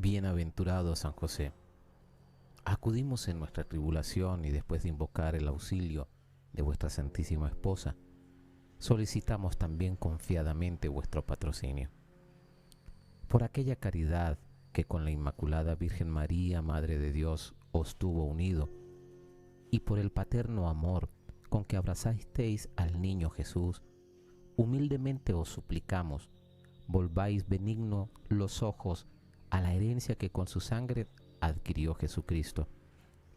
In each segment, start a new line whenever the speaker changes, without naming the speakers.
Bienaventurado San José, acudimos en nuestra tribulación y después de invocar el auxilio de vuestra Santísima Esposa, solicitamos también confiadamente vuestro patrocinio. Por aquella caridad que con la Inmaculada Virgen María, Madre de Dios, os tuvo unido, y por el paterno amor con que abrazasteis al niño Jesús, humildemente os suplicamos, volváis benigno los ojos a la herencia que con su sangre adquirió Jesucristo,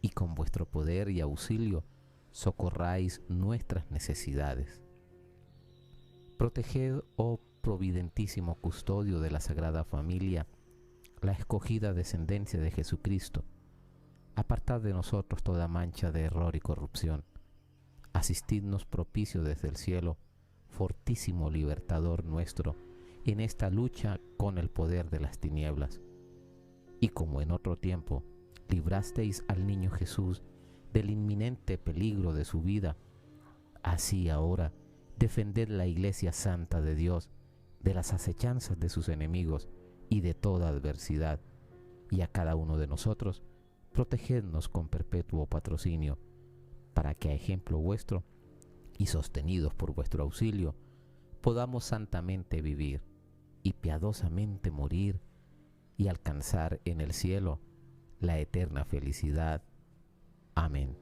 y con vuestro poder y auxilio socorráis nuestras necesidades. Proteged, oh providentísimo custodio de la Sagrada Familia, la escogida descendencia de Jesucristo. Apartad de nosotros toda mancha de error y corrupción. Asistidnos propicio desde el cielo, fortísimo libertador nuestro, en esta lucha con el poder de las tinieblas. Y como en otro tiempo librasteis al niño Jesús del inminente peligro de su vida, así ahora defended la Iglesia Santa de Dios de las acechanzas de sus enemigos y de toda adversidad, y a cada uno de nosotros protegednos con perpetuo patrocinio, para que a ejemplo vuestro y sostenidos por vuestro auxilio podamos santamente vivir y piadosamente morir y alcanzar en el cielo la eterna felicidad. Amén.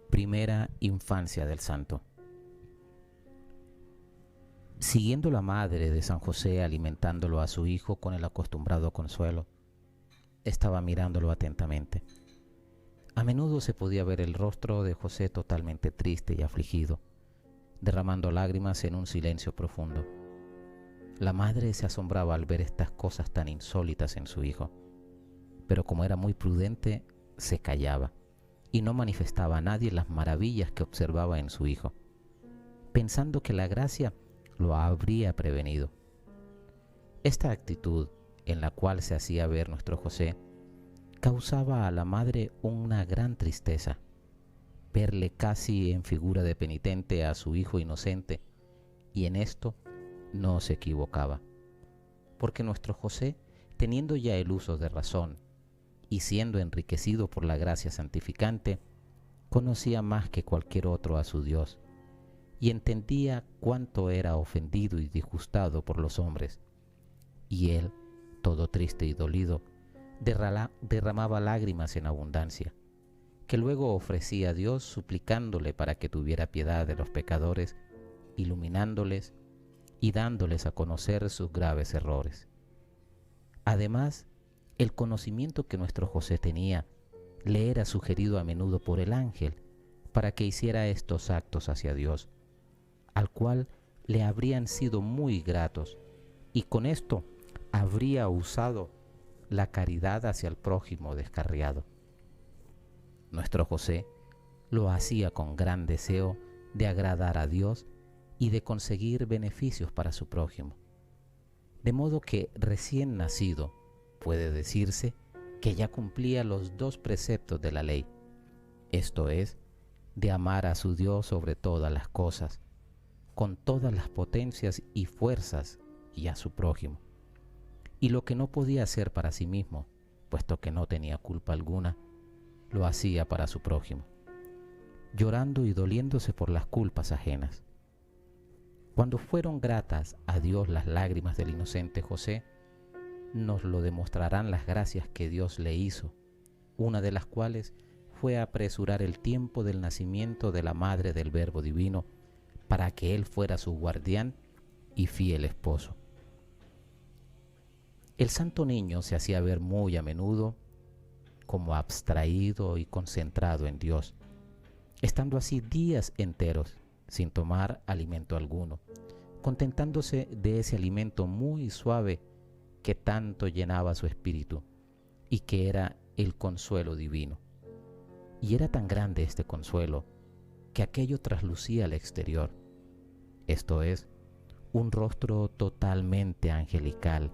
Primera infancia del santo. Siguiendo la madre de San José alimentándolo a su hijo con el acostumbrado consuelo, estaba mirándolo atentamente. A menudo se podía ver el rostro de José totalmente triste y afligido, derramando lágrimas en un silencio profundo. La madre se asombraba al ver estas cosas tan insólitas en su hijo, pero como era muy prudente, se callaba y no manifestaba a nadie las maravillas que observaba en su hijo, pensando que la gracia lo habría prevenido. Esta actitud en la cual se hacía ver nuestro José causaba a la madre una gran tristeza, verle casi en figura de penitente a su hijo inocente, y en esto no se equivocaba, porque nuestro José, teniendo ya el uso de razón y siendo enriquecido por la gracia santificante, conocía más que cualquier otro a su Dios, y entendía cuánto era ofendido y disgustado por los hombres. Y él, todo triste y dolido, derramaba lágrimas en abundancia, que luego ofrecía a Dios suplicándole para que tuviera piedad de los pecadores, iluminándoles y dándoles a conocer sus graves errores. Además, el conocimiento que nuestro José tenía le era sugerido a menudo por el ángel para que hiciera estos actos hacia Dios, al cual le habrían sido muy gratos, y con esto habría usado la caridad hacia el prójimo descarriado. Nuestro José lo hacía con gran deseo de agradar a Dios y de conseguir beneficios para su prójimo, de modo que recién nacido puede decirse que ya cumplía los dos preceptos de la ley, esto es, de amar a su Dios sobre todas las cosas, con todas las potencias y fuerzas, y a su prójimo. Y lo que no podía hacer para sí mismo, puesto que no tenía culpa alguna, lo hacía para su prójimo, llorando y doliéndose por las culpas ajenas. Cuando fueron gratas a Dios las lágrimas del inocente José, nos lo demostrarán las gracias que Dios le hizo, una de las cuales fue apresurar el tiempo del nacimiento de la madre del Verbo Divino, para que él fuera su guardián y fiel esposo. El santo niño se hacía ver muy a menudo como abstraído y concentrado en Dios, estando así días enteros sin tomar alimento alguno, contentándose de ese alimento muy suave que tanto llenaba su espíritu y que era el consuelo divino. Y era tan grande este consuelo que aquello traslucía al exterior, esto es, un rostro totalmente angelical,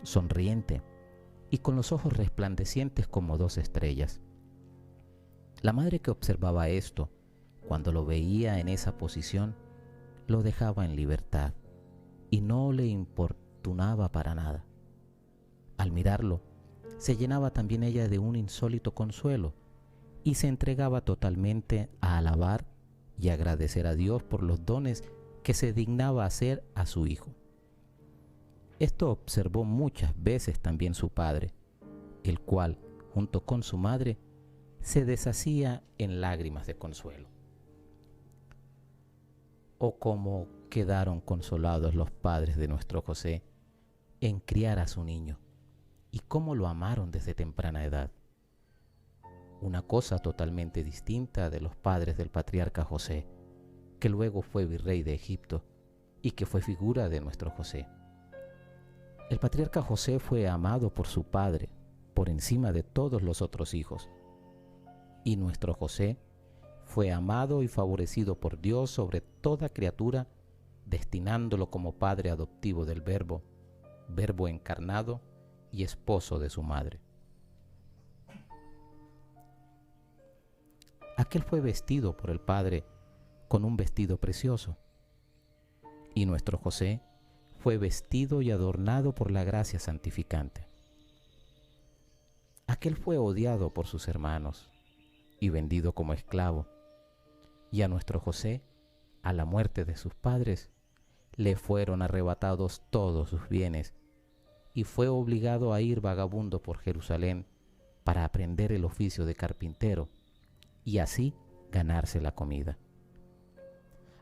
sonriente y con los ojos resplandecientes como dos estrellas. La madre que observaba esto, cuando lo veía en esa posición, lo dejaba en libertad y no le importunaba para nada. Al mirarlo, se llenaba también ella de un insólito consuelo y se entregaba totalmente a alabar y agradecer a Dios por los dones que se dignaba hacer a su hijo. Esto observó muchas veces también su padre, el cual, junto con su madre, se deshacía en lágrimas de consuelo. Oh, cómo quedaron consolados los padres de nuestro José en criar a su niño, y cómo lo amaron desde temprana edad. Una cosa totalmente distinta de los padres del patriarca José, que luego fue virrey de Egipto y que fue figura de nuestro José. El patriarca José fue amado por su padre por encima de todos los otros hijos, y nuestro José fue amado y favorecido por Dios sobre toda criatura, destinándolo como padre adoptivo del Verbo, Verbo encarnado y esposo de su madre. Aquel fue vestido por el Padre con un vestido precioso, y nuestro José fue vestido y adornado por la gracia santificante. Aquel fue odiado por sus hermanos y vendido como esclavo, y a nuestro José, a la muerte de sus padres, le fueron arrebatados todos sus bienes, y fue obligado a ir vagabundo por Jerusalén para aprender el oficio de carpintero, y así ganarse la comida.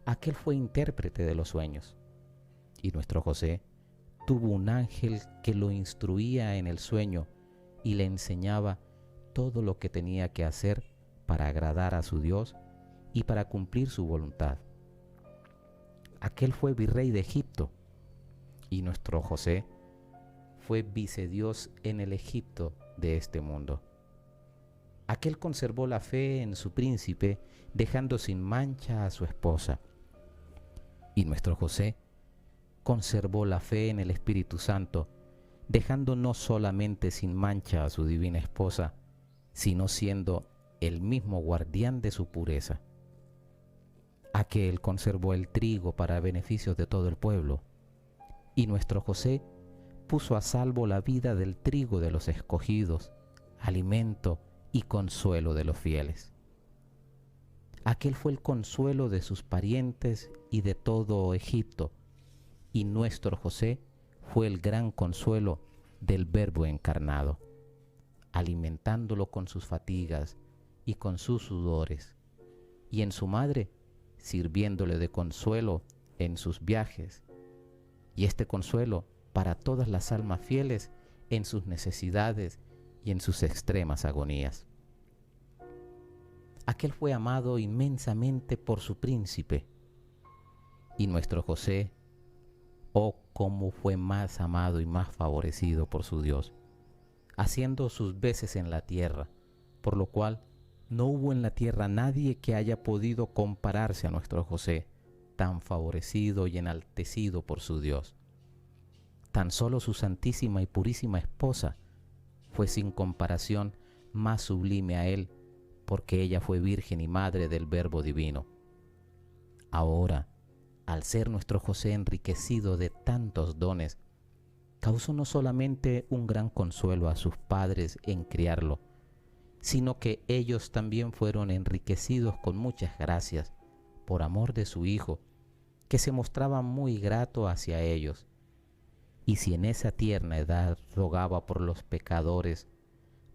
Aquel fue intérprete de los sueños, y nuestro José tuvo un ángel que lo instruía en el sueño y le enseñaba todo lo que tenía que hacer para agradar a su Dios y para cumplir su voluntad. Aquel fue virrey de Egipto, y nuestro José fue vicedios en el Egipto de este mundo. Aquel conservó la fe en su príncipe, dejando sin mancha a su esposa. Y nuestro José conservó la fe en el Espíritu Santo, dejando no solamente sin mancha a su divina esposa, sino siendo el mismo guardián de su pureza. Aquel conservó el trigo para beneficio de todo el pueblo, y nuestro José puso a salvo la vida del trigo de los escogidos, alimento y consuelo de los fieles. Aquel fue el consuelo de sus parientes y de todo Egipto, y nuestro José fue el gran consuelo del Verbo encarnado, alimentándolo con sus fatigas y con sus sudores, y en su madre sirviéndole de consuelo en sus viajes, y este consuelo para todas las almas fieles en sus necesidades y en sus extremas agonías. Aquel fue amado inmensamente por su príncipe, y nuestro José, oh, cómo fue más amado y más favorecido por su Dios, haciendo sus veces en la tierra, por lo cual no hubo en la tierra nadie que haya podido compararse a nuestro José, tan favorecido y enaltecido por su Dios. Tan solo su santísima y purísima esposa fue sin comparación más sublime a él, porque ella fue virgen y madre del Verbo divino. Ahora, al ser nuestro José enriquecido de tantos dones, causó no solamente un gran consuelo a sus padres en criarlo, sino que ellos también fueron enriquecidos con muchas gracias por amor de su Hijo, que se mostraba muy grato hacia ellos. Y si en esa tierna edad rogaba por los pecadores,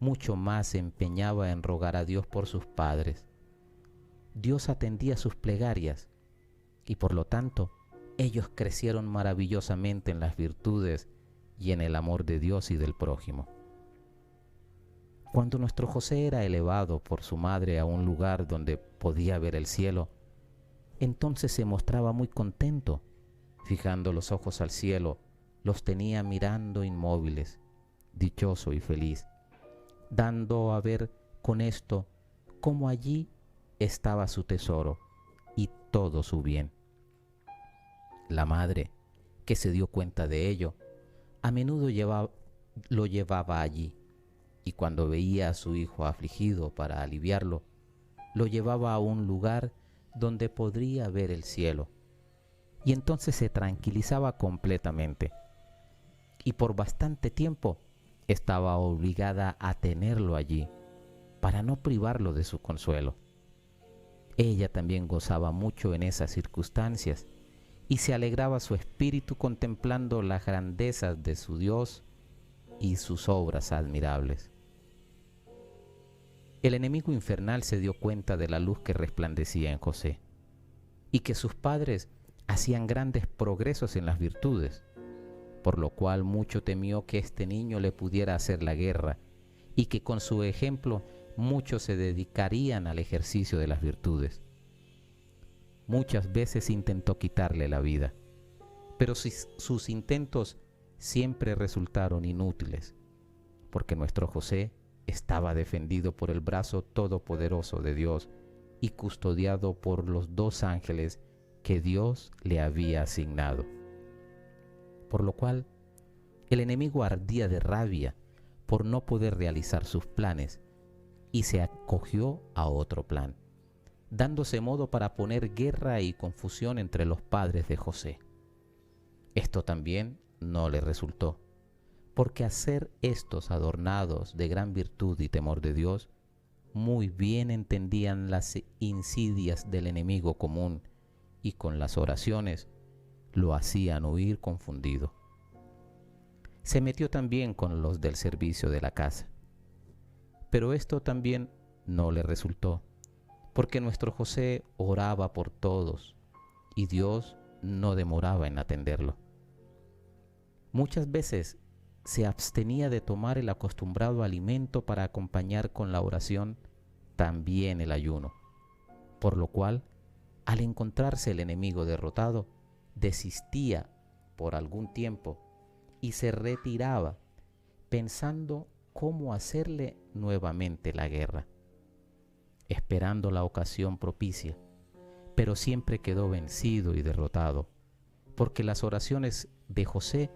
mucho más se empeñaba en rogar a Dios por sus padres. Dios atendía sus plegarias, y por lo tanto ellos crecieron maravillosamente en las virtudes y en el amor de Dios y del prójimo. Cuando nuestro José era elevado por su madre a un lugar donde podía ver el cielo, Entonces se mostraba muy contento, fijando los ojos al cielo, los tenía mirando inmóviles, dichoso y feliz, dando a ver con esto cómo allí estaba su tesoro y todo su bien. La madre, que se dio cuenta de ello, a menudo lo llevaba allí, y cuando veía a su hijo afligido para aliviarlo, lo llevaba a un lugar donde podría ver el cielo, y entonces se tranquilizaba completamente, y por bastante tiempo estaba obligada a tenerlo allí, para no privarlo de su consuelo. Ella también gozaba mucho en esas circunstancias, y se alegraba su espíritu contemplando las grandezas de su Dios y sus obras admirables. El enemigo infernal se dio cuenta de la luz que resplandecía en José, y que sus padres hacían grandes progresos en las virtudes, por lo cual mucho temió que este niño le pudiera hacer la guerra, y que con su ejemplo muchos se dedicarían al ejercicio de las virtudes. Muchas veces intentó quitarle la vida, pero sus intentos siempre resultaron inútiles, porque nuestro José estaba defendido por el brazo todopoderoso de Dios y custodiado por los 2 ángeles que Dios le había asignado. Por lo cual, el enemigo ardía de rabia por no poder realizar sus planes y se acogió a otro plan, dándose modo para poner guerra y confusión entre los padres de José. Esto también no le resultó, porque al ser estos adornados de gran virtud y temor de Dios, muy bien entendían las insidias del enemigo común y con las oraciones lo hacían huir confundido. Se metió también con los del servicio de la casa, pero esto también no le resultó, porque nuestro José oraba por todos y Dios no demoraba en atenderlo. Muchas veces se abstenía de tomar el acostumbrado alimento para acompañar con la oración también el ayuno, por lo cual, al encontrarse el enemigo derrotado, desistía por algún tiempo y se retiraba pensando cómo hacerle nuevamente la guerra, esperando la ocasión propicia, pero siempre quedó vencido y derrotado, porque las oraciones de José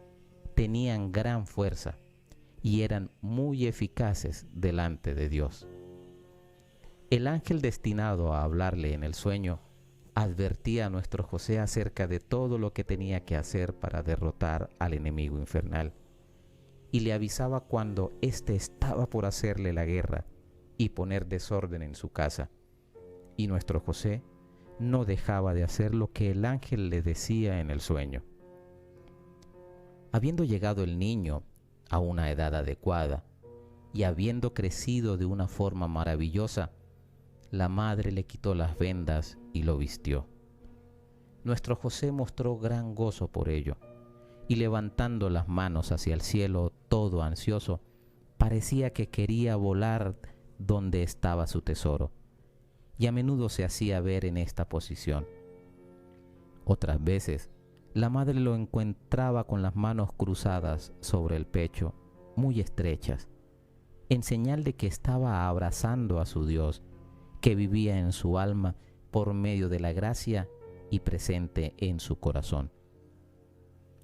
tenían gran fuerza y eran muy eficaces delante de Dios. El ángel destinado a hablarle en el sueño advertía a nuestro José acerca de todo lo que tenía que hacer para derrotar al enemigo infernal, y le avisaba cuando éste estaba por hacerle la guerra y poner desorden en su casa. Y nuestro José no dejaba de hacer lo que el ángel le decía en el sueño. Habiendo llegado el niño a una edad adecuada y habiendo crecido de una forma maravillosa, la madre le quitó las vendas y lo vistió. Nuestro José mostró gran gozo por ello, y levantando las manos hacia el cielo, todo ansioso, parecía que quería volar donde estaba su tesoro, y a menudo se hacía ver en esta posición. Otras veces, la madre lo encontraba con las manos cruzadas sobre el pecho, muy estrechas, en señal de que estaba abrazando a su Dios, que vivía en su alma por medio de la gracia y presente en su corazón.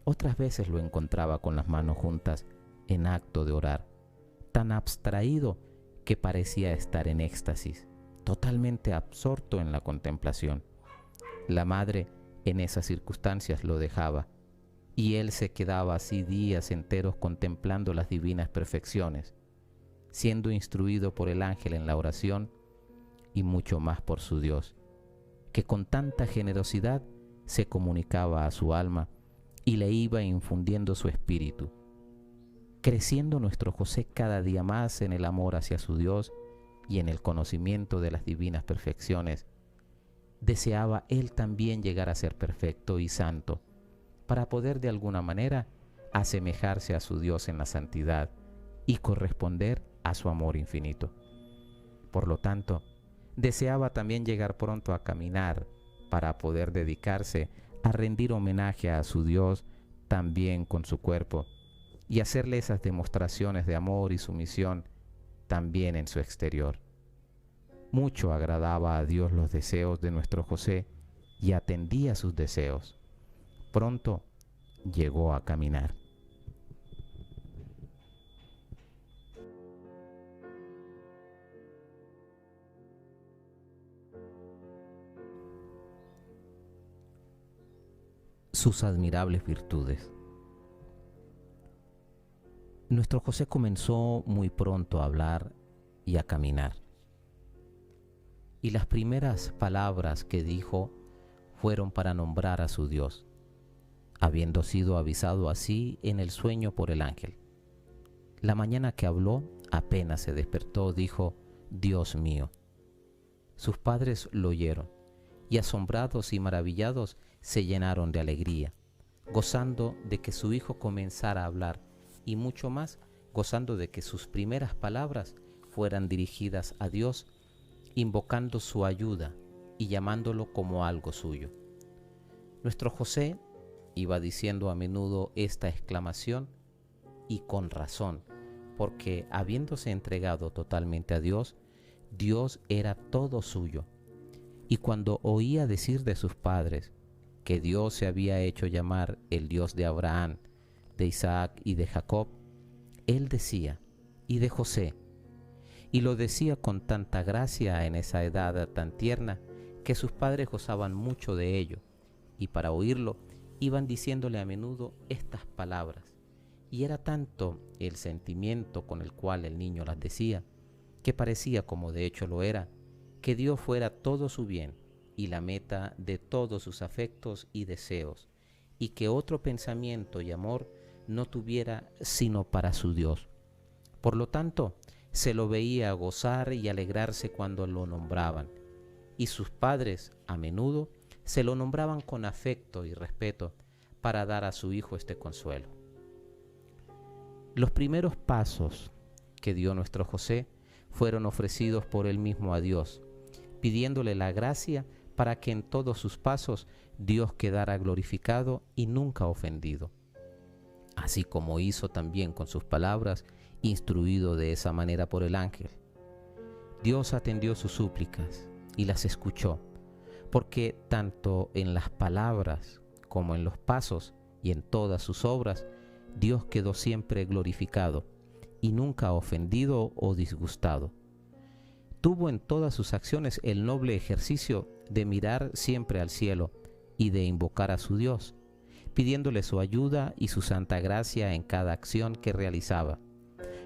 Otras veces lo encontraba con las manos juntas en acto de orar, tan abstraído que parecía estar en éxtasis, totalmente absorto en la contemplación. La madre en esas circunstancias lo dejaba, y él se quedaba así días enteros contemplando las divinas perfecciones, siendo instruido por el ángel en la oración y mucho más por su Dios, que con tanta generosidad se comunicaba a su alma y le iba infundiendo su espíritu, creciendo nuestro José cada día más en el amor hacia su Dios y en el conocimiento de las divinas perfecciones. Deseaba él también llegar a ser perfecto y santo, para poder de alguna manera asemejarse a su Dios en la santidad y corresponder a su amor infinito. Por lo tanto, deseaba también llegar pronto a caminar para poder dedicarse a rendir homenaje a su Dios también con su cuerpo y hacerle esas demostraciones de amor y sumisión también en su exterior. Mucho agradaba a Dios los deseos de nuestro José y atendía sus deseos. Pronto llegó a caminar. Sus admirables virtudes. Nuestro José comenzó muy pronto a hablar y a caminar. Y las primeras palabras que dijo fueron para nombrar a su Dios, habiendo sido avisado así en el sueño por el ángel. La mañana que habló, apenas se despertó, dijo: Dios mío. Sus padres lo oyeron, y asombrados y maravillados se llenaron de alegría, gozando de que su hijo comenzara a hablar, y mucho más gozando de que sus primeras palabras fueran dirigidas a Dios, invocando su ayuda y llamándolo como algo suyo. Nuestro José iba diciendo a menudo esta exclamación, y con razón, porque habiéndose entregado totalmente a Dios, Dios era todo suyo. Y cuando oía decir de sus padres que Dios se había hecho llamar el Dios de Abraham, de Isaac y de Jacob, él decía: y de José. Y lo decía con tanta gracia en esa edad tan tierna que sus padres gozaban mucho de ello, y para oírlo iban diciéndole a menudo estas palabras. Y era tanto el sentimiento con el cual el niño las decía, que parecía, como de hecho lo era, que Dios fuera todo su bien y la meta de todos sus afectos y deseos, y que otro pensamiento y amor no tuviera sino para su Dios. Por lo tanto, se lo veía gozar y alegrarse cuando lo nombraban, y sus padres a menudo se lo nombraban con afecto y respeto para dar a su hijo este consuelo. Los primeros pasos que dio nuestro José fueron ofrecidos por él mismo a Dios, pidiéndole la gracia para que en todos sus pasos Dios quedara glorificado y nunca ofendido. Así como hizo también con sus palabras, instruido de esa manera por el ángel. Dios atendió sus súplicas y las escuchó, porque tanto en las palabras como en los pasos y en todas sus obras, Dios quedó siempre glorificado y nunca ofendido o disgustado. Tuvo en todas sus acciones el noble ejercicio de mirar siempre al cielo y de invocar a su Dios, pidiéndole su ayuda y su santa gracia en cada acción que realizaba,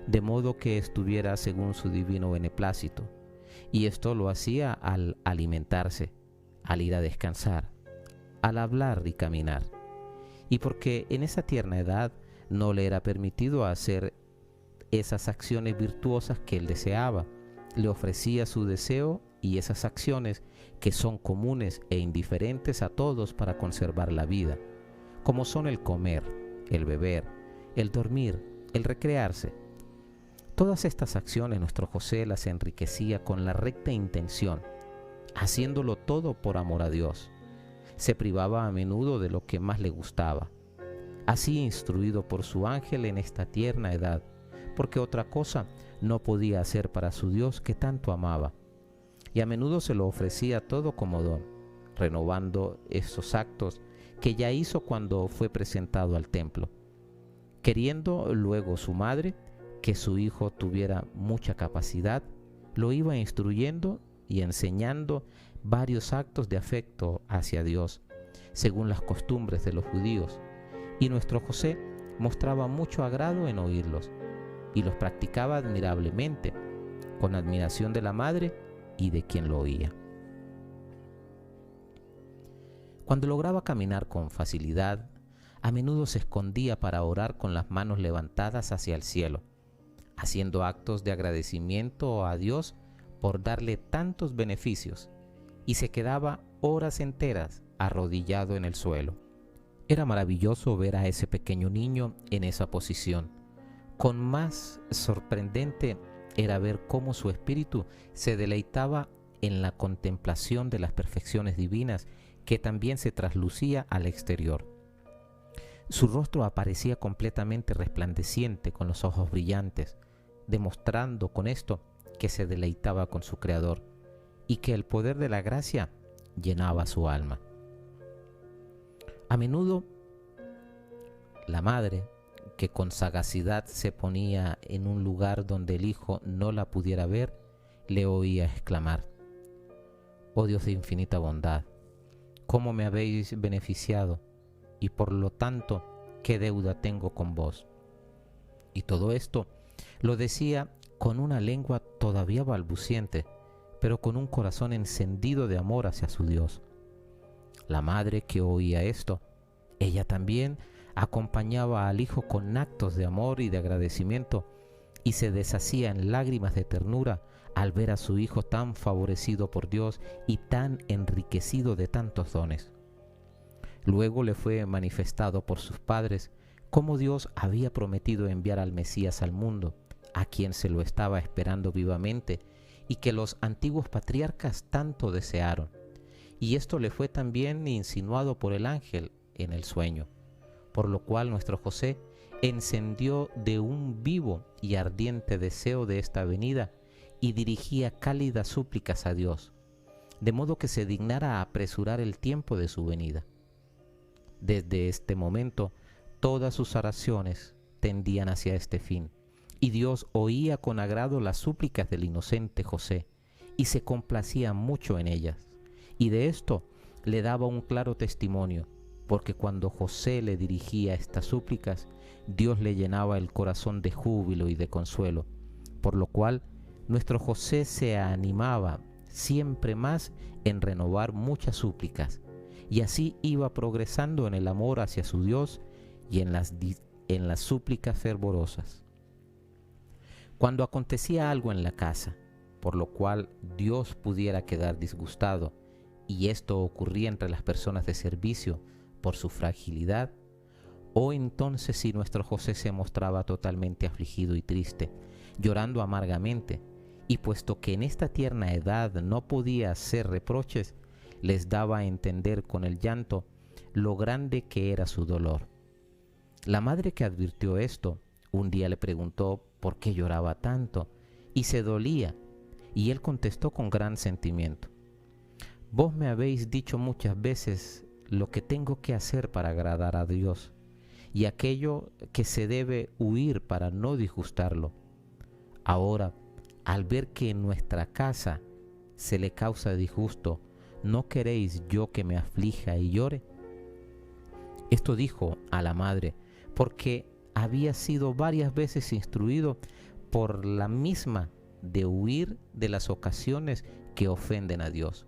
de modo que estuviera según su divino beneplácito. Y esto lo hacía al alimentarse, al ir a descansar, al hablar y caminar. Y porque en esa tierna edad no le era permitido hacer esas acciones virtuosas que él deseaba, le ofrecía su deseo y esas acciones que son comunes e indiferentes a todos para conservar la vida, como son el comer, el beber, el dormir, el recrearse. Todas estas acciones nuestro José las enriquecía con la recta intención, haciéndolo todo por amor a Dios. Se privaba a menudo de lo que más le gustaba, así instruido por su ángel en esta tierna edad, porque otra cosa no podía hacer para su Dios que tanto amaba, y a menudo se lo ofrecía todo como don, renovando esos actos que ya hizo cuando fue presentado al templo, queriendo luego su madre que su hijo tuviera mucha capacidad, lo iba instruyendo y enseñando varios actos de afecto hacia Dios, según las costumbres de los judíos, y nuestro José mostraba mucho agrado en oírlos, y los practicaba admirablemente, con admiración de la madre y de quien lo oía. Cuando lograba caminar con facilidad, a menudo se escondía para orar con las manos levantadas hacia el cielo, haciendo actos de agradecimiento a Dios por darle tantos beneficios, y se quedaba horas enteras arrodillado en el suelo. Era maravilloso ver a ese pequeño niño en esa posición. Con más sorprendente era ver cómo su espíritu se deleitaba en la contemplación de las perfecciones divinas que también se traslucía al exterior. Su rostro aparecía completamente resplandeciente con los ojos brillantes, demostrando con esto que se deleitaba con su Creador y que el poder de la gracia llenaba su alma. A menudo, la madre, que con sagacidad se ponía en un lugar donde el hijo no la pudiera ver, le oía exclamar: «Oh Dios de infinita bondad, ¿cómo me habéis beneficiado? Y por lo tanto, ¿qué deuda tengo con vos?». Y todo esto lo decía con una lengua todavía balbuciente, pero con un corazón encendido de amor hacia su Dios. La madre que oía esto, ella también acompañaba al hijo con actos de amor y de agradecimiento, y se deshacía en lágrimas de ternura al ver a su hijo tan favorecido por Dios y tan enriquecido de tantos dones. Luego le fue manifestado por sus padres cómo Dios había prometido enviar al Mesías al mundo, a quien se lo estaba esperando vivamente y que los antiguos patriarcas tanto desearon. Y esto le fue también insinuado por el ángel en el sueño, por lo cual nuestro José encendió de un vivo y ardiente deseo de esta venida y dirigía cálidas súplicas a Dios, de modo que se dignara a apresurar el tiempo de su venida. Desde este momento, todas sus oraciones tendían hacia este fin, y Dios oía con agrado las súplicas del inocente José, y se complacía mucho en ellas, y de esto le daba un claro testimonio, porque cuando José le dirigía estas súplicas, Dios le llenaba el corazón de júbilo y de consuelo, por lo cual nuestro José se animaba siempre más en renovar muchas súplicas, y así iba progresando en el amor hacia su Dios y en las súplicas fervorosas. Cuando acontecía algo en la casa, por lo cual Dios pudiera quedar disgustado, y esto ocurría entre las personas de servicio por su fragilidad, o entonces si nuestro José se mostraba totalmente afligido y triste, llorando amargamente, y puesto que en esta tierna edad no podía hacer reproches, les daba a entender con el llanto lo grande que era su dolor. La madre que advirtió esto, un día le preguntó por qué lloraba tanto y se dolía, y él contestó con gran sentimiento: «Vos me habéis dicho muchas veces lo que tengo que hacer para agradar a Dios y aquello que se debe huir para no disgustarlo. Ahora, al ver que en nuestra casa se le causa disgusto, ¿no queréis yo que me aflija y llore?». Esto dijo a la madre porque había sido varias veces instruido por la misma de huir de las ocasiones que ofenden a Dios,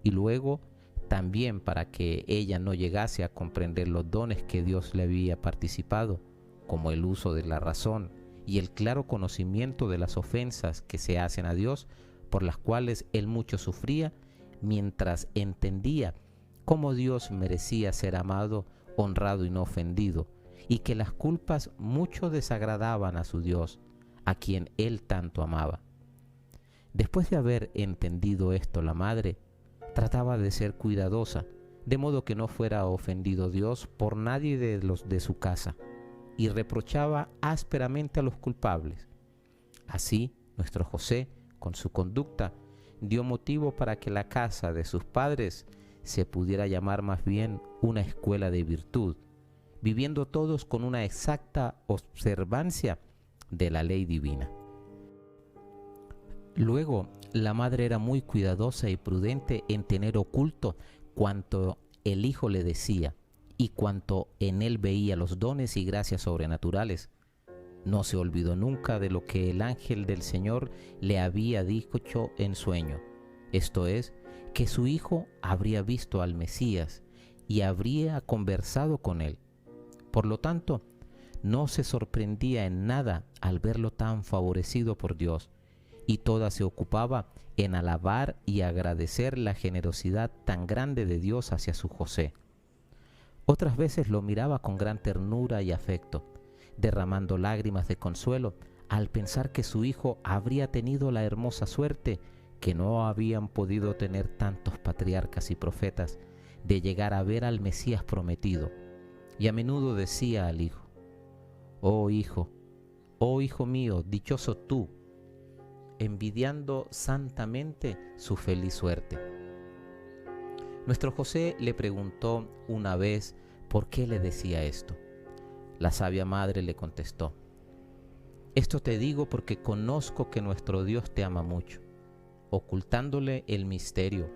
y luego también para que ella no llegase a comprender los dones que Dios le había participado, como el uso de la razón y el claro conocimiento de las ofensas que se hacen a Dios, por las cuales él mucho sufría, mientras entendía cómo Dios merecía ser amado, honrado y no ofendido, y que las culpas mucho desagradaban a su Dios, a quien él tanto amaba. Después de haber entendido esto, la madre trataba de ser cuidadosa, de modo que no fuera ofendido Dios por nadie de los de su casa, y reprochaba ásperamente a los culpables. Así, nuestro José, con su conducta, dio motivo para que la casa de sus padres se pudiera llamar más bien una escuela de virtud, viviendo todos con una exacta observancia de la ley divina. Luego, la madre era muy cuidadosa y prudente en tener oculto cuanto el hijo le decía y cuanto en él veía los dones y gracias sobrenaturales. No se olvidó nunca de lo que el ángel del Señor le había dicho en sueño, esto es, que su hijo habría visto al Mesías y habría conversado con él. Por lo tanto, no se sorprendía en nada al verlo tan favorecido por Dios, y toda se ocupaba en alabar y agradecer la generosidad tan grande de Dios hacia su José. Otras veces lo miraba con gran ternura y afecto, derramando lágrimas de consuelo al pensar que su hijo habría tenido la hermosa suerte que no habían podido tener tantos patriarcas y profetas, de llegar a ver al Mesías prometido, y a menudo decía al hijo: oh hijo mío, dichoso tú, envidiando santamente su feliz suerte. Nuestro José le preguntó una vez por qué le decía esto. La sabia madre le contestó: esto te digo porque conozco que nuestro Dios te ama mucho, ocultándole el misterio.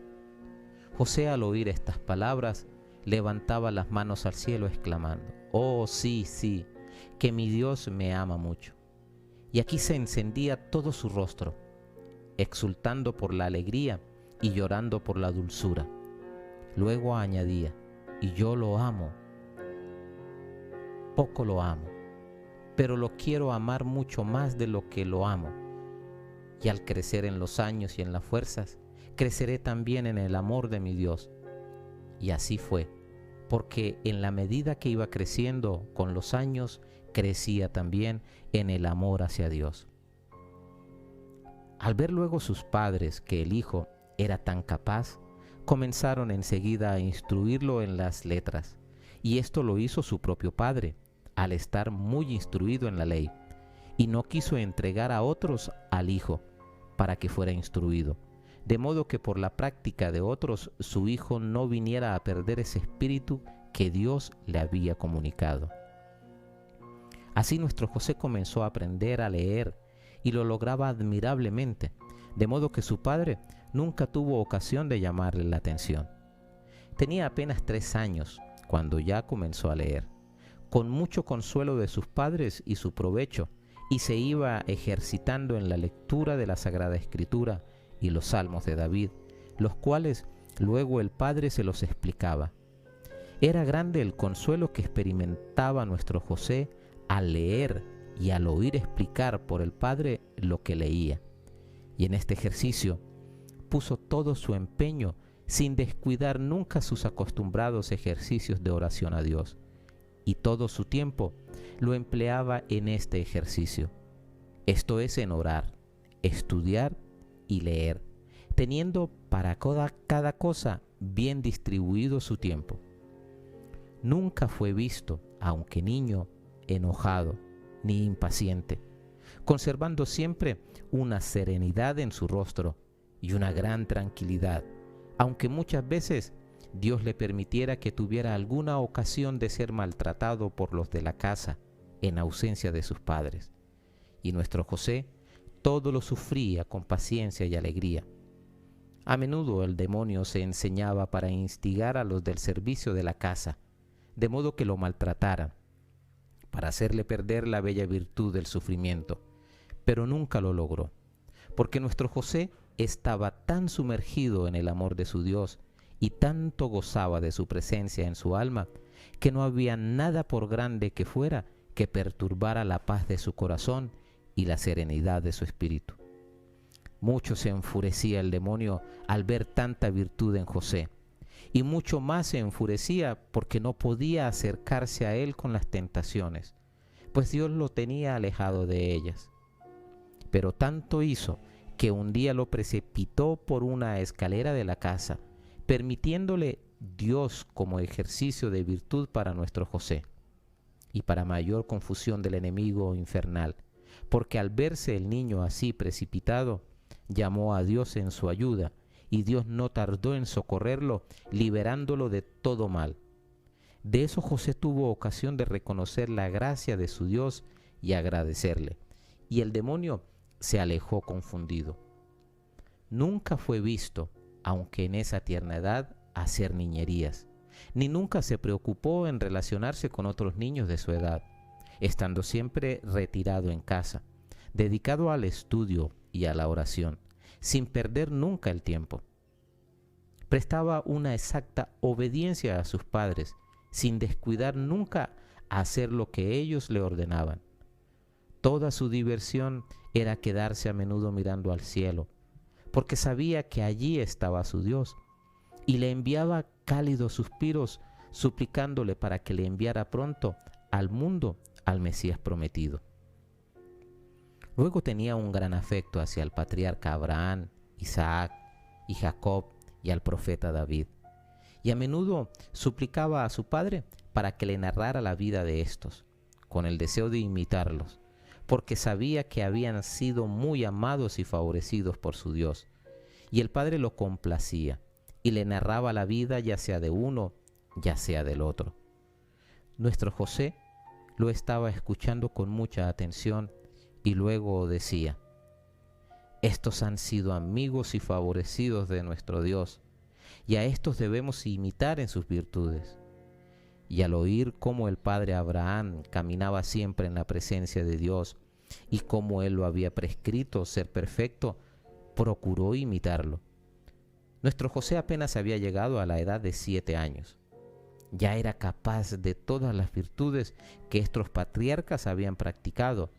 José, al oír estas palabras, levantaba las manos al cielo exclamando: oh sí, sí, que mi Dios me ama mucho. Y aquí se encendía todo su rostro, exultando por la alegría y llorando por la dulzura. Luego añadía: y yo lo amo, poco lo amo, pero lo quiero amar mucho más de lo que lo amo. Y al crecer en los años y en las fuerzas, creceré también en el amor de mi Dios. Y así fue, porque en la medida que iba creciendo con los años, crecía también en el amor hacia Dios. Al ver luego sus padres que el hijo era tan capaz, comenzaron enseguida a instruirlo en las letras, y esto lo hizo su propio padre, al estar muy instruido en la ley, y no quiso entregar a otros al hijo para que fuera instruido, de modo que por la práctica de otros su hijo no viniera a perder ese espíritu que Dios le había comunicado. Así nuestro José comenzó a aprender a leer y lo lograba admirablemente, de modo que su padre nunca tuvo ocasión de llamarle la atención. Tenía apenas 3 años cuando ya comenzó a leer, con mucho consuelo de sus padres y su provecho, y se iba ejercitando en la lectura de la Sagrada Escritura y los Salmos de David, los cuales luego el padre se los explicaba. Era grande el consuelo que experimentaba nuestro José al leer y al oír explicar por el padre lo que leía. Y en este ejercicio puso todo su empeño sin descuidar nunca sus acostumbrados ejercicios de oración a Dios. Y todo su tiempo lo empleaba en este ejercicio, esto es, en orar, estudiar y leer, teniendo para cada cosa bien distribuido su tiempo. Nunca fue visto, aunque niño, enojado ni impaciente, conservando siempre una serenidad en su rostro y una gran tranquilidad, aunque muchas veces Dios le permitiera que tuviera alguna ocasión de ser maltratado por los de la casa en ausencia de sus padres. Y nuestro José todo lo sufría con paciencia y alegría. A menudo el demonio se enseñaba para instigar a los del servicio de la casa, de modo que lo maltrataran, para hacerle perder la bella virtud del sufrimiento, pero nunca lo logró, porque nuestro José estaba tan sumergido en el amor de su Dios y tanto gozaba de su presencia en su alma, que no había nada, por grande que fuera, que perturbara la paz de su corazón y la serenidad de su espíritu. Mucho se enfurecía el demonio al ver tanta virtud en José, y mucho más se enfurecía porque no podía acercarse a él con las tentaciones, pues Dios lo tenía alejado de ellas. Pero tanto hizo que un día lo precipitó por una escalera de la casa, permitiéndole Dios como ejercicio de virtud para nuestro José, y para mayor confusión del enemigo infernal, porque al verse el niño así precipitado, llamó a Dios en su ayuda, y Dios no tardó en socorrerlo, liberándolo de todo mal. De eso José tuvo ocasión de reconocer la gracia de su Dios y agradecerle, y el demonio se alejó confundido. Nunca fue visto, aunque en esa tierna edad, hacer niñerías, ni nunca se preocupó en relacionarse con otros niños de su edad, estando siempre retirado en casa, dedicado al estudio y a la oración, sin perder nunca el tiempo. Prestaba una exacta obediencia a sus padres, sin descuidar nunca hacer lo que ellos le ordenaban. Toda su diversión era quedarse a menudo mirando al cielo, porque sabía que allí estaba su Dios, y le enviaba cálidos suspiros, suplicándole para que le enviara pronto al mundo al Mesías prometido. Luego tenía un gran afecto hacia el patriarca Abraham, Isaac y Jacob y al profeta David, y a menudo suplicaba a su padre para que le narrara la vida de estos, con el deseo de imitarlos, porque sabía que habían sido muy amados y favorecidos por su Dios. Y el padre lo complacía y le narraba la vida ya sea de uno, ya sea del otro. Nuestro José lo estaba escuchando con mucha atención y luego decía: estos han sido amigos y favorecidos de nuestro Dios, y a estos debemos imitar en sus virtudes. Y al oír cómo el padre Abraham caminaba siempre en la presencia de Dios y cómo él lo había prescrito ser perfecto, procuró imitarlo. Nuestro José apenas había llegado a la edad de 7 años. Ya era capaz de todas las virtudes que estos patriarcas habían practicado,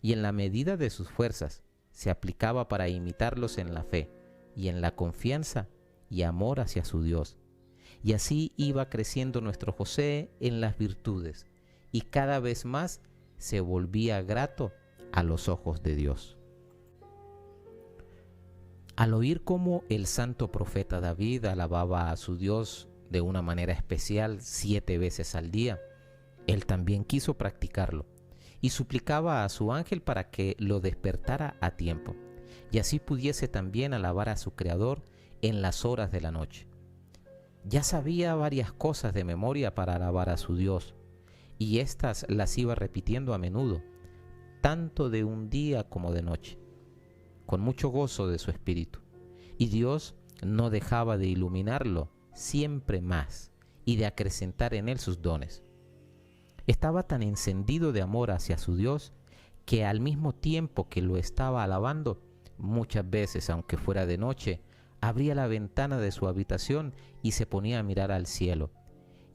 y en la medida de sus fuerzas se aplicaba para imitarlos en la fe y en la confianza y amor hacia su Dios. Y así iba creciendo nuestro José en las virtudes, y cada vez más se volvía grato a los ojos de Dios. Al oír cómo el santo profeta David alababa a su Dios de una manera especial 7 veces al día, él también quiso practicarlo y suplicaba a su ángel para que lo despertara a tiempo, y así pudiese también alabar a su Creador en las horas de la noche. Ya sabía varias cosas de memoria para alabar a su Dios, y éstas las iba repitiendo a menudo, tanto de un día como de noche, con mucho gozo de su espíritu. Y Dios no dejaba de iluminarlo siempre más y de acrecentar en él sus dones. Estaba tan encendido de amor hacia su Dios que al mismo tiempo que lo estaba alabando, muchas veces, aunque fuera de noche, abría la ventana de su habitación y se ponía a mirar al cielo.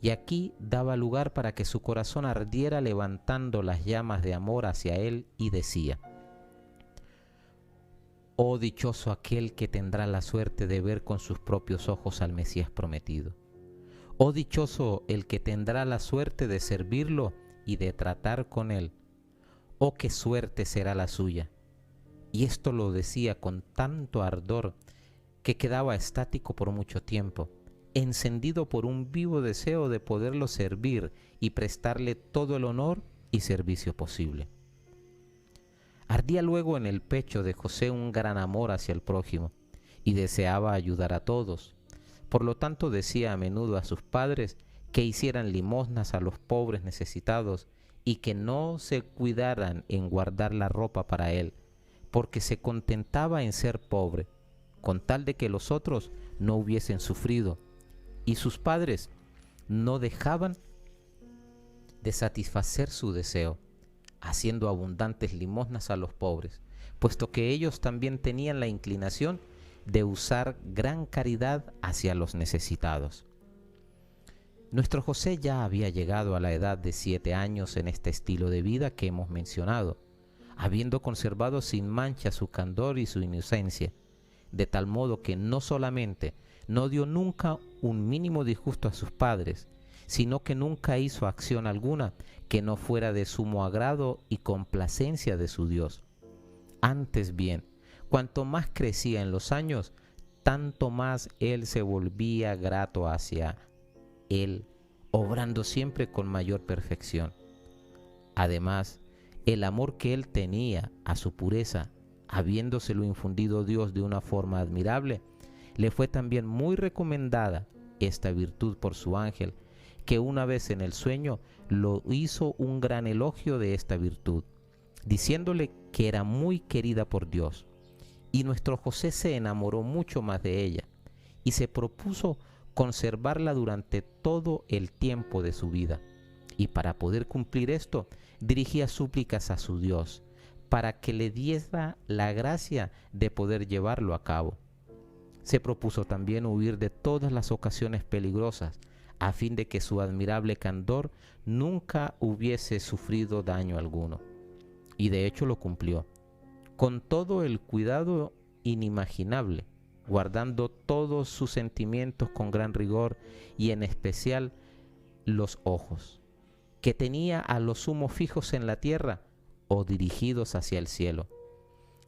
Y aquí daba lugar para que su corazón ardiera levantando las llamas de amor hacia él, y decía: oh dichoso aquel que tendrá la suerte de ver con sus propios ojos al Mesías prometido. Oh dichoso el que tendrá la suerte de servirlo y de tratar con él. Oh, qué suerte será la suya. Y esto lo decía con tanto ardor que quedaba estático por mucho tiempo, encendido por un vivo deseo de poderlo servir y prestarle todo el honor y servicio posible. Ardía luego en el pecho de José un gran amor hacia el prójimo y deseaba ayudar a todos. Por lo tanto decía a menudo a sus padres que hicieran limosnas a los pobres necesitados y que no se cuidaran en guardar la ropa para él, porque se contentaba en ser pobre, con tal de que los otros no hubiesen sufrido. Y sus padres no dejaban de satisfacer su deseo, haciendo abundantes limosnas a los pobres, puesto que ellos también tenían la inclinación de usar gran caridad hacia los necesitados. Nuestro José ya había llegado a la edad de 7 años en este estilo de vida que hemos mencionado, habiendo conservado sin mancha su candor y su inocencia, de tal modo que no solamente no dio nunca un mínimo disgusto a sus padres, sino que nunca hizo acción alguna que no fuera de sumo agrado y complacencia de su Dios. Antes bien, cuanto más crecía en los años, tanto más él se volvía grato hacia él, obrando siempre con mayor perfección. Además, el amor que él tenía a su pureza, habiéndoselo infundido Dios de una forma admirable, le fue también muy recomendada esta virtud por su ángel, que una vez en el sueño lo hizo un gran elogio de esta virtud, diciéndole que era muy querida por Dios. Y nuestro José se enamoró mucho más de ella y se propuso conservarla durante todo el tiempo de su vida. Y para poder cumplir esto, dirigía súplicas a su Dios para que le diera la gracia de poder llevarlo a cabo. Se propuso también huir de todas las ocasiones peligrosas, a fin de que su admirable candor nunca hubiese sufrido daño alguno. Y de hecho lo cumplió, con todo el cuidado inimaginable, guardando todos sus sentimientos con gran rigor, y en especial los ojos, que tenía a lo sumo fijos en la tierra o dirigidos hacia el cielo.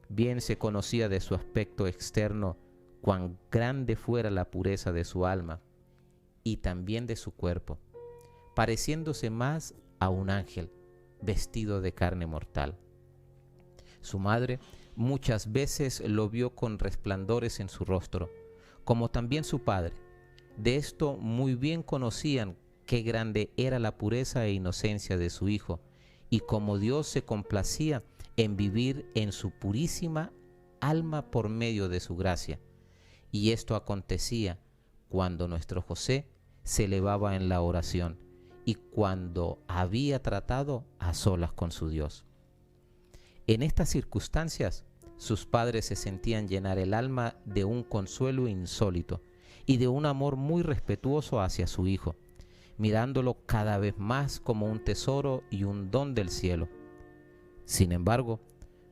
Bien se conocía de su aspecto externo cuán grande fuera la pureza de su alma, y también de su cuerpo, pareciéndose más a un ángel vestido de carne mortal. Su madre muchas veces lo vio con resplandores en su rostro, como también su padre. De esto muy bien conocían qué grande era la pureza e inocencia de su hijo, y cómo Dios se complacía en vivir en su purísima alma por medio de su gracia. Y esto acontecía cuando nuestro José se elevaba en la oración y cuando había tratado a solas con su Dios. En estas circunstancias, sus padres se sentían llenar el alma de un consuelo insólito y de un amor muy respetuoso hacia su hijo, mirándolo cada vez más como un tesoro y un don del cielo. Sin embargo,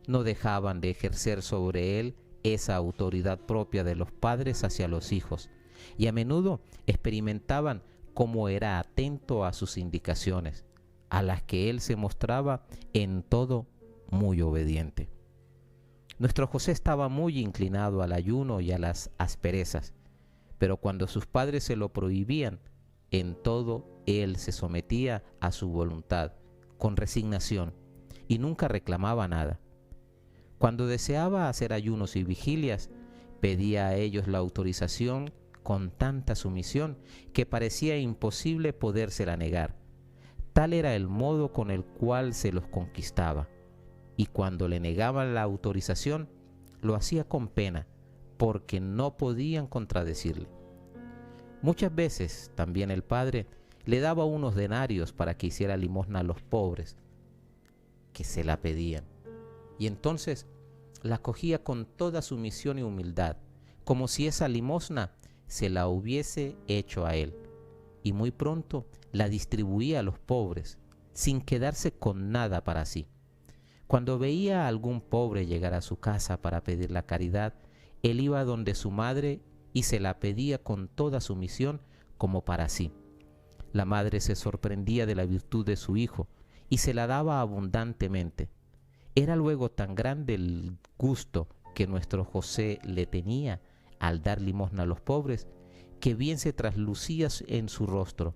no dejaban de ejercer sobre él esa autoridad propia de los padres hacia los hijos, y a menudo experimentaban cómo era atento a sus indicaciones, a las que él se mostraba en todo muy obediente. Nuestro José estaba muy inclinado al ayuno y a las asperezas, pero cuando sus padres se lo prohibían, en todo él se sometía a su voluntad, con resignación, y nunca reclamaba nada. Cuando deseaba hacer ayunos y vigilias, pedía a ellos la autorización con tanta sumisión que parecía imposible podérsela negar. Tal era el modo con el cual se los conquistaba, y cuando le negaban la autorización, lo hacía con pena, porque no podían contradecirle. Muchas veces también el padre le daba unos denarios para que hiciera limosna a los pobres que se la pedían, y entonces la cogía con toda sumisión y humildad, como si esa limosna se la hubiese hecho a él, y muy pronto la distribuía a los pobres, sin quedarse con nada para sí. Cuando veía a algún pobre llegar a su casa para pedir la caridad, él iba donde su madre y se la pedía con toda sumisión como para sí. La madre se sorprendía de la virtud de su hijo y se la daba abundantemente. Era luego tan grande el gusto que nuestro José le tenía al dar limosna a los pobres, que bien se traslucía en su rostro,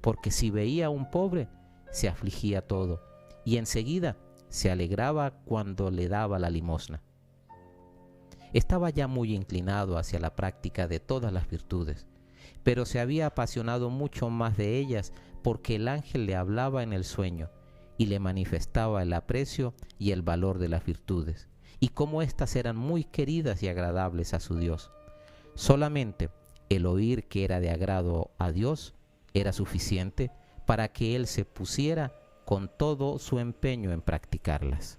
porque si veía a un pobre, se afligía todo, y enseguida se alegraba cuando le daba la limosna. Estaba ya muy inclinado hacia la práctica de todas las virtudes, pero se había apasionado mucho más de ellas porque el ángel le hablaba en el sueño y le manifestaba el aprecio y el valor de las virtudes, y cómo éstas eran muy queridas y agradables a su Dios. Solamente el oír que era de agrado a Dios era suficiente para que él se pusiera con todo su empeño en practicarlas.